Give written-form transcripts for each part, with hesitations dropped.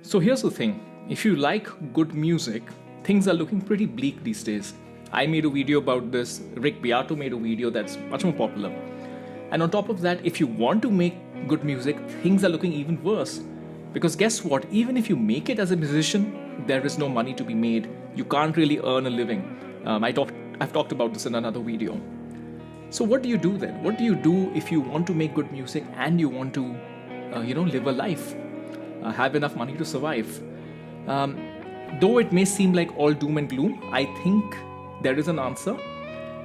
So here's the thing, if you like good music, things are looking pretty bleak these days. I made a video about this, Rick Beato made a video that's much more popular. And on top of that, if you want to make good music, things are looking even worse. Because guess what, even if you make it as a musician, there is no money to be made. You can't really earn a living. I've talked about this in another video. So what do you do then? What do you do if you want to make good music and you want to, live a life, have enough money to survive? Though it may seem like all doom and gloom, I think there is an answer.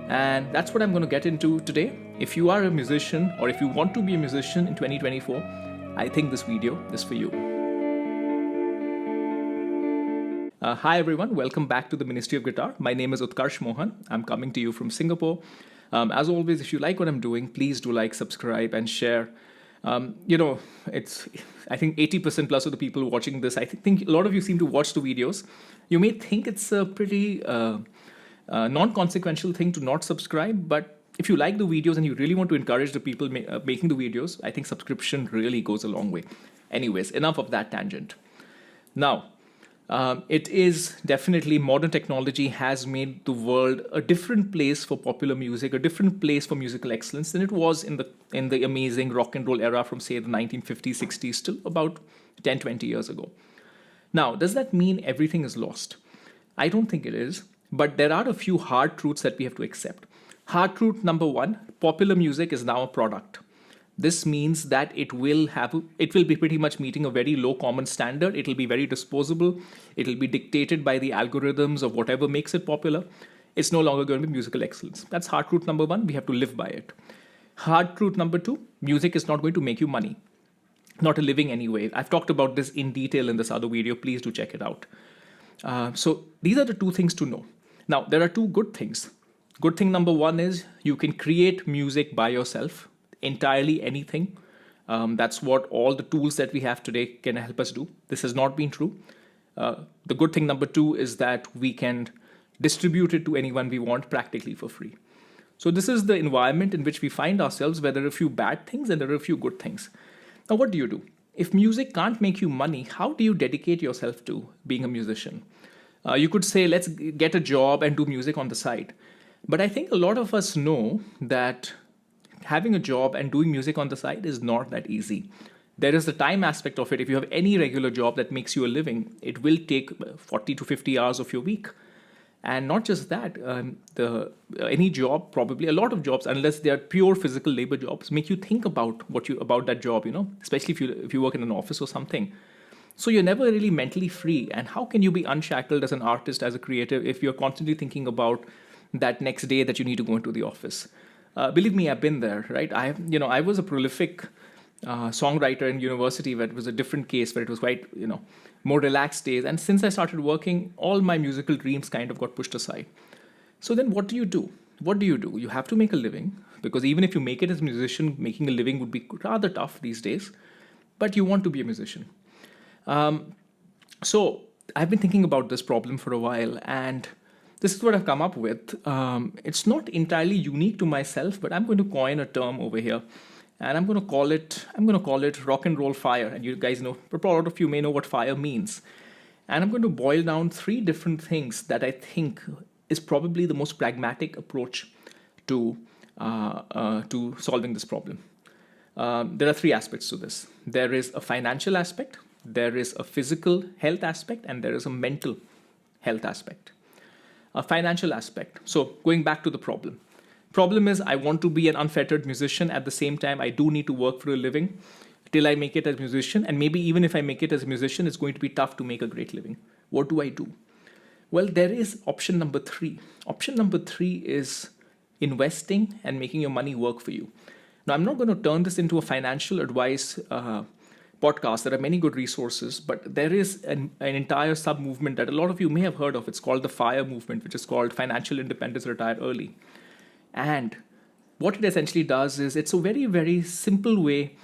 And that's what I'm going to get into today. If you are a musician or if you want to be a musician in 2024, I think this video is for you. Hi everyone, welcome back to the Ministry of Guitar. My name is Utkarsh Mohan. I'm coming to you from Singapore. As always, if you like what I'm doing, please do like, subscribe, and share. It's I think 80% plus of the people watching this, I think a lot of you seem to watch the videos. You may think it's a pretty non-consequential thing to not subscribe, but if you like the videos and you really want to encourage the people making the videos, I think subscription really goes a long way. Anyways, enough of that tangent. Now, it is definitely modern technology has made the world a different place for popular music, a different place for musical excellence than it was in the amazing rock and roll era from, say, the 1950s, 60s till about 10, 20 years ago. Now, does that mean everything is lost? I don't think it is, but there are a few hard truths that we have to accept. Hard truth number one, popular music is now a product. This means that it will be pretty much meeting a very low common standard. It will be very disposable. It will be dictated by the algorithms of whatever makes it popular. It's no longer going to be musical excellence. That's hard truth number one. We have to live by it. Hard truth number two, music is not going to make you money. Not a living anyway. I've talked about this in detail in this other video. Please do check it out. So these are the two things to know. Now, there are two good things. Good thing number one is you can create music by yourself. Entirely anything. That's what all the tools that we have today can help us do. This has not been true. The good thing number two is that we can distribute it to anyone we want practically for free. So this is the environment in which we find ourselves, where there are a few bad things and there are a few good things. Now, what do you do? If music can't make you money, how do you dedicate yourself to being a musician? You could say, let's get a job and do music on the side. But I think a lot of us know that having a job and doing music on the side is not that easy. There is the time aspect of it. If you have any regular job that makes you a living, it will take 40 to 50 hours of your week. And not just that, any job, probably a lot of jobs, unless they are pure physical labor jobs, make you think about about that job, especially if you work in an office or something. So you're never really mentally free. And how can you be unshackled as an artist, as a creative, if you're constantly thinking about that next day that you need to go into the office? Believe me, I've been there, right? I was a prolific songwriter in university, where it was a different case, where it was quite, more relaxed days. And since I started working, all my musical dreams kind of got pushed aside. So then what do you do? What do? You have to make a living, because even if you make it as a musician, making a living would be rather tough these days, but you want to be a musician. So I've been thinking about this problem for a while, and this is what I've come up with. It's not entirely unique to myself, but I'm going to coin a term over here, and I'm going to call it rock and roll fire. And you guys know, a lot of you may know what fire means. And I'm going to boil down three different things that I think is probably the most pragmatic approach to solving this problem. There are three aspects to this. There is a financial aspect, there is a physical health aspect, and there is a mental health aspect. A financial aspect. So going back to the problem. Problem is, I want to be an unfettered musician. At the same time, I do need to work for a living till I make it as a musician. And maybe even if I make it as a musician, it's going to be tough to make a great living. What do I do? Well, there is option number three. Option number three is investing and making your money work for you. Now, I'm not going to turn this into a financial advice podcast. There are many good resources, but there is an entire sub-movement that a lot of you may have heard of. It's called the FIRE movement, which is called Financial Independence Retire Early. And what it essentially does is, it's a very, very simple way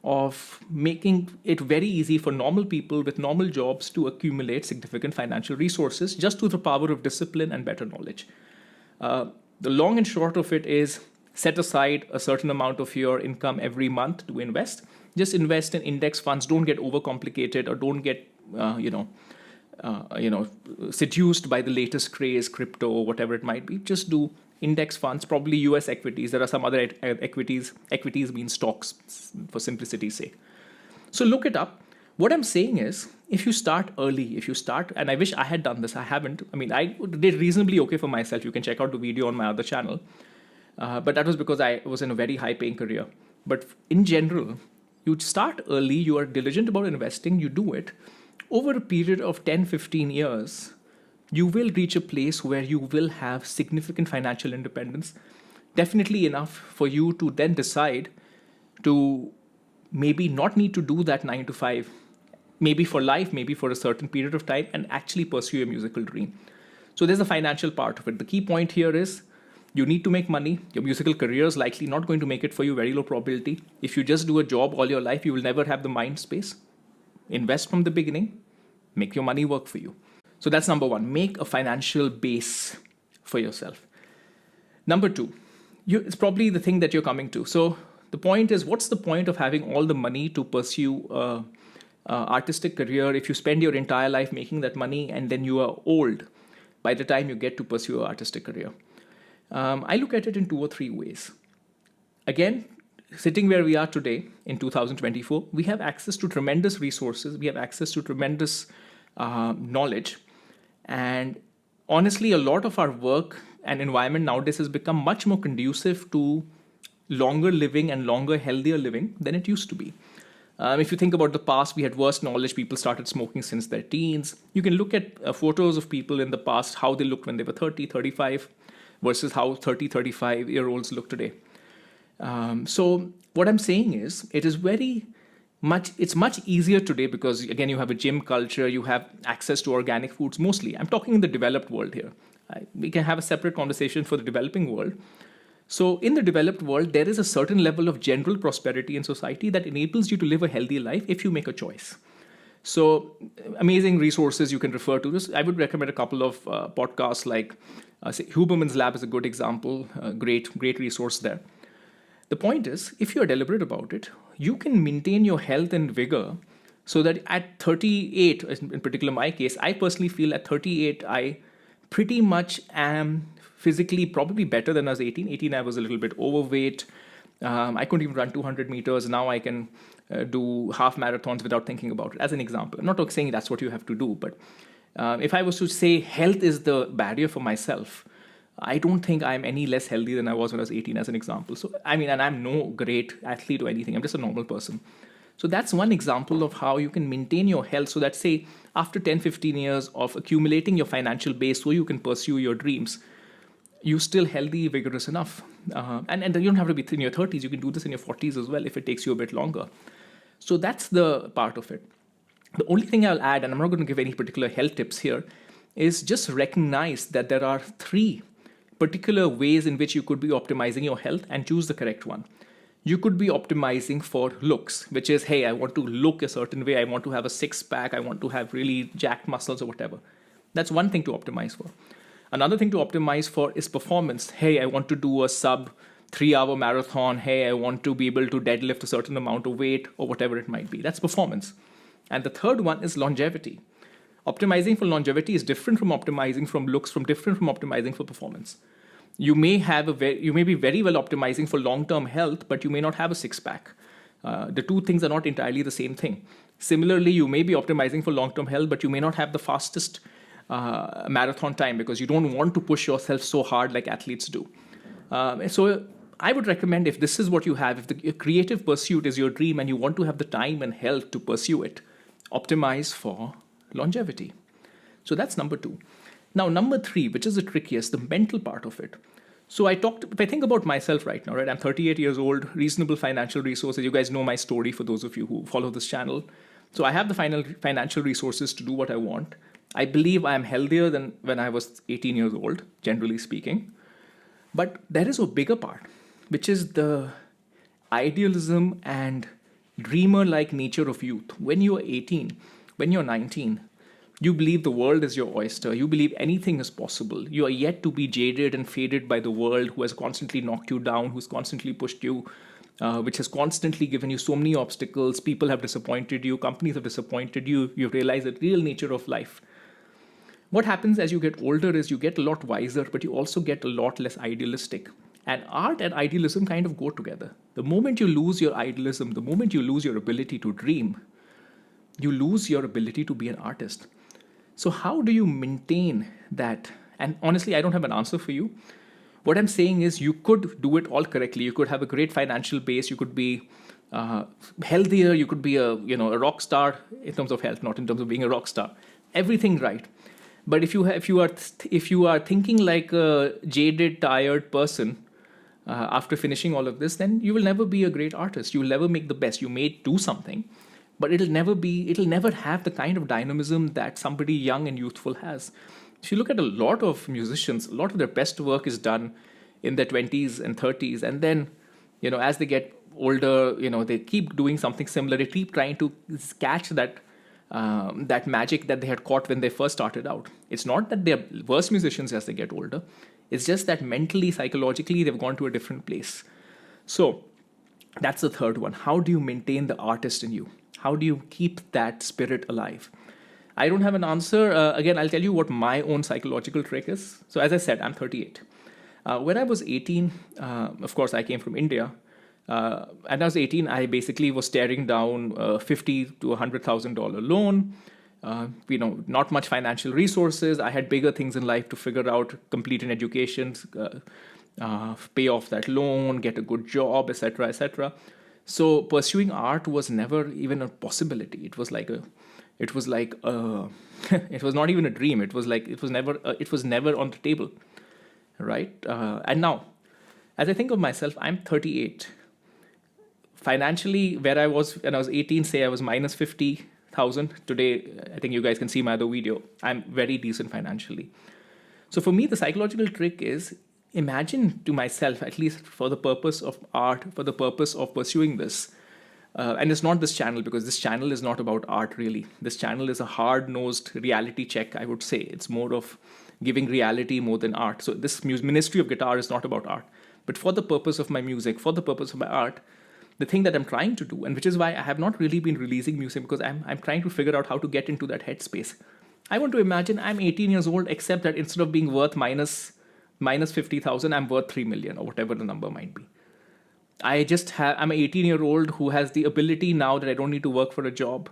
of making it very easy for normal people with normal jobs to accumulate significant financial resources just through the power of discipline and better knowledge. The long and short of it is, set aside a certain amount of your income every month to invest. Just invest in index funds. Don't get overcomplicated, or don't get seduced by the latest craze, crypto or whatever it might be. Just do index funds, probably US equities. There are some other equities. Equities mean stocks for simplicity's sake. So look it up. What I'm saying is, if you start early, and I wish I had done this, I haven't. I mean, I did reasonably okay for myself. You can check out the video on my other channel. But that was because I was in a very high paying career. But in general, you start early, you are diligent about investing, you do it. Over a period of 10, 15 years, you will reach a place where you will have significant financial independence, definitely enough for you to then decide to maybe not need to do that 9 to 5, maybe for life, maybe for a certain period of time, and actually pursue your musical dream. So there's a financial part of it. The key point here is you need to make money. Your musical career is likely not going to make it for you, very low probability. If you just do a job all your life, you will never have the mind space. Invest from the beginning, make your money work for you. So that's number one, make a financial base for yourself. Number two, it's probably the thing that you're coming to. So the point is, what's the point of having all the money to pursue artistic career if you spend your entire life making that money and then you are old by the time you get to pursue an artistic career? I look at it in 2 or 3 ways. Again, sitting where we are today in 2024, we have access to tremendous resources. We have access to tremendous knowledge. And honestly, a lot of our work and environment nowadays has become much more conducive to longer living and longer, healthier living than it used to be. If you think about the past, we had worse knowledge. People started smoking since their teens. You can look at photos of people in the past, how they looked when they were 30, 35, versus how 30, 35-year-olds look today. So what I'm saying is, it's much easier today because, again, you have a gym culture, you have access to organic foods mostly. I'm talking in the developed world here. We can have a separate conversation for the developing world. So in the developed world, there is a certain level of general prosperity in society that enables you to live a healthy life if you make a choice. So amazing resources you can refer to. I would recommend a couple of podcasts like Huberman's Lab is a good example, great resource there. The point is, if you're deliberate about it, you can maintain your health and vigor so that at 38, in particular my case, I personally feel at 38, I pretty much am physically probably better than I was 18. 18, I was a little bit overweight. I couldn't even run 200 meters. Now I can do half marathons without thinking about it, as an example. I'm not saying that's what you have to do, but if I was to say health is the barrier for myself, I don't think I'm any less healthy than I was when I was 18, as an example. So, and I'm no great athlete or anything. I'm just a normal person. So that's one example of how you can maintain your health so that, say, after 10, 15 years of accumulating your financial base so you can pursue your dreams, you're still healthy, vigorous enough. And you don't have to be in your 30s. You can do this in your 40s as well if it takes you a bit longer. So that's the part of it. The only thing I'll add, and I'm not going to give any particular health tips here, is just recognize that there are 3 particular ways in which you could be optimizing your health and choose the correct one. You could be optimizing for looks, which is, hey, I want to look a certain way. I want to have a 6-pack. I want to have really jacked muscles or whatever. That's one thing to optimize for. Another thing to optimize for is performance. Hey, I want to do a sub 3-hour marathon. Hey, I want to be able to deadlift a certain amount of weight or whatever it might be. That's performance. And the third one is longevity. Optimizing for longevity is different from optimizing from looks, different from optimizing for performance. You may be very well optimizing for long-term health, but you may not have a 6-pack. The two things are not entirely the same thing. Similarly, you may be optimizing for long-term health, but you may not have the fastest marathon time because you don't want to push yourself so hard like athletes do. So I would recommend, if this is what you have, if the creative pursuit is your dream and you want to have the time and health to pursue it, optimize for longevity. So that's number 2. Now, number 3, which is the trickiest, the mental part of it. So if I think about myself right now, right? I'm 38 years old, reasonable financial resources. You guys know my story for those of you who follow this channel. So I have the financial resources to do what I want. I believe I am healthier than when I was 18 years old, generally speaking. But there is a bigger part, which is the idealism and dreamer-like nature of youth. When you're 18, when you're 19, you believe the world is your oyster. You believe anything is possible. You are yet to be jaded and faded by the world who has constantly knocked you down, who's constantly pushed you which has constantly given you so many obstacles. People have disappointed you, companies have disappointed you, you've realized the real nature of life. What happens as you get older is you get a lot wiser, but you also get a lot less idealistic. And art and idealism kind of go together. The moment you lose your idealism, the moment you lose your ability to dream, you lose your ability to be an artist. So, how do you maintain that? And honestly, I don't have an answer for you. What I'm saying is, you could do it all correctly. You could have a great financial base. You could be healthier. You could be a rock star in terms of health, not in terms of being a rock star. Everything right. But if you are thinking like a jaded, tired person after finishing all of this, then you will never be a great artist. You will never make the best. You may do something, but it'll never have the kind of dynamism that somebody young and youthful has. If you look at a lot of musicians, a lot of their best work is done in their 20s and 30s, and then as they get older, they keep doing something similar. They keep trying to catch that magic that they had caught when they first started out. It's not that they're worse musicians as they get older. It's just that mentally, psychologically, they've gone to a different place. So that's the third one. How do you maintain the artist in you? How do you keep that spirit alive? I don't have an answer. Again, I'll tell you what my own psychological trick is. So as I said, I'm 38. When I was 18, of course, I came from India. And I was 18, I basically was staring down $50,000 to $100,000 loan. Not much financial resources. I had bigger things in life to figure out, complete an education, pay off that loan, get a good job, etc., etc. So pursuing art was never even a possibility. It was not even a dream. It was never on the table, right? And now, as I think of myself, I'm 38. Financially, where I was when I was 18, say I was minus 50,000. Today, I think you guys can see my other video. I'm very decent financially. So for me, the psychological trick is imagine to myself, at least for the purpose of art, for the purpose of pursuing this. And it's not this channel, because this channel is not about art really. This channel is a hard-nosed reality check, I would say. It's more of giving reality more than art. So this ministry of guitar is not about art. But for the purpose of my music, for the purpose of my art, the thing that I'm trying to do, and which is why I have not really been releasing music, because I'm trying to figure out how to get into that headspace. I want to imagine I'm 18 years old, except that instead of being worth minus 50,000, I'm worth 3 million or whatever the number might be. I'm an 18-year-old who has the ability now that I don't need to work for a job,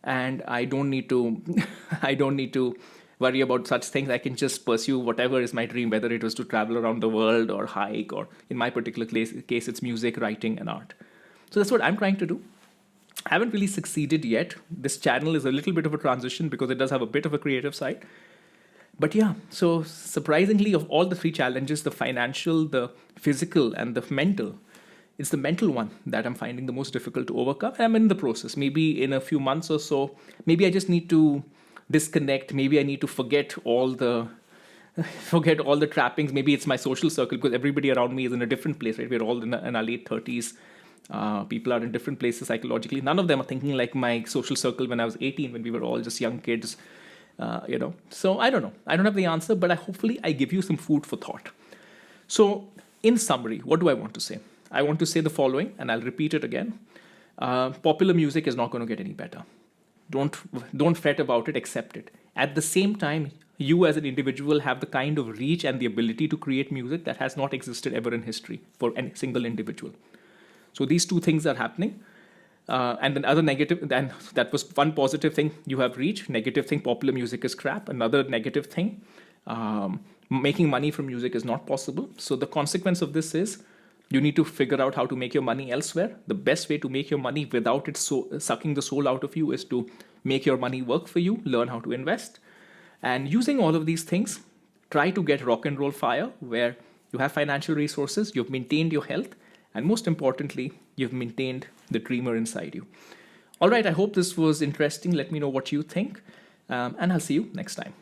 and I don't need to worry about such things. I can just pursue whatever is my dream, whether it was to travel around the world or hike, or in my particular case, it's music, writing, and art. So that's what I'm trying to do. I haven't really succeeded yet. This channel is a little bit of a transition because it does have a bit of a creative side. But yeah, so surprisingly, of all the three challenges, the financial, the physical, and the mental, it's the mental one that I'm finding the most difficult to overcome. I'm in the process. Maybe in a few months or so, maybe I just need to disconnect. Maybe I need to forget all the trappings. Maybe it's my social circle, because everybody around me is in a different place, right? We're all in our late 30s. People are in different places psychologically. None of them are thinking like my social circle when I was 18, when we were all just young kids. So I don't know. I don't have the answer, but hopefully I give you some food for thought. So in summary, what do I want to say? I want to say the following, and I'll repeat it again. Popular music is not going to get any better. Don't fret about it, accept it. At the same time, you as an individual have the kind of reach and the ability to create music that has not existed ever in history for any single individual. So these two things are happening. And then other negative, then that was one positive thing, you have reach. Negative thing, popular music is crap. Another negative thing, making money from music is not possible. So the consequence of this is you need to figure out how to make your money elsewhere. The best way to make your money without it sucking the soul out of you is to make your money work for you, learn how to invest. And using all of these things, try to get rock and roll fire, where you have financial resources, you've maintained your health, and most importantly, you've maintained the dreamer inside you. All right, I hope this was interesting. Let me know what you think, and I'll see you next time.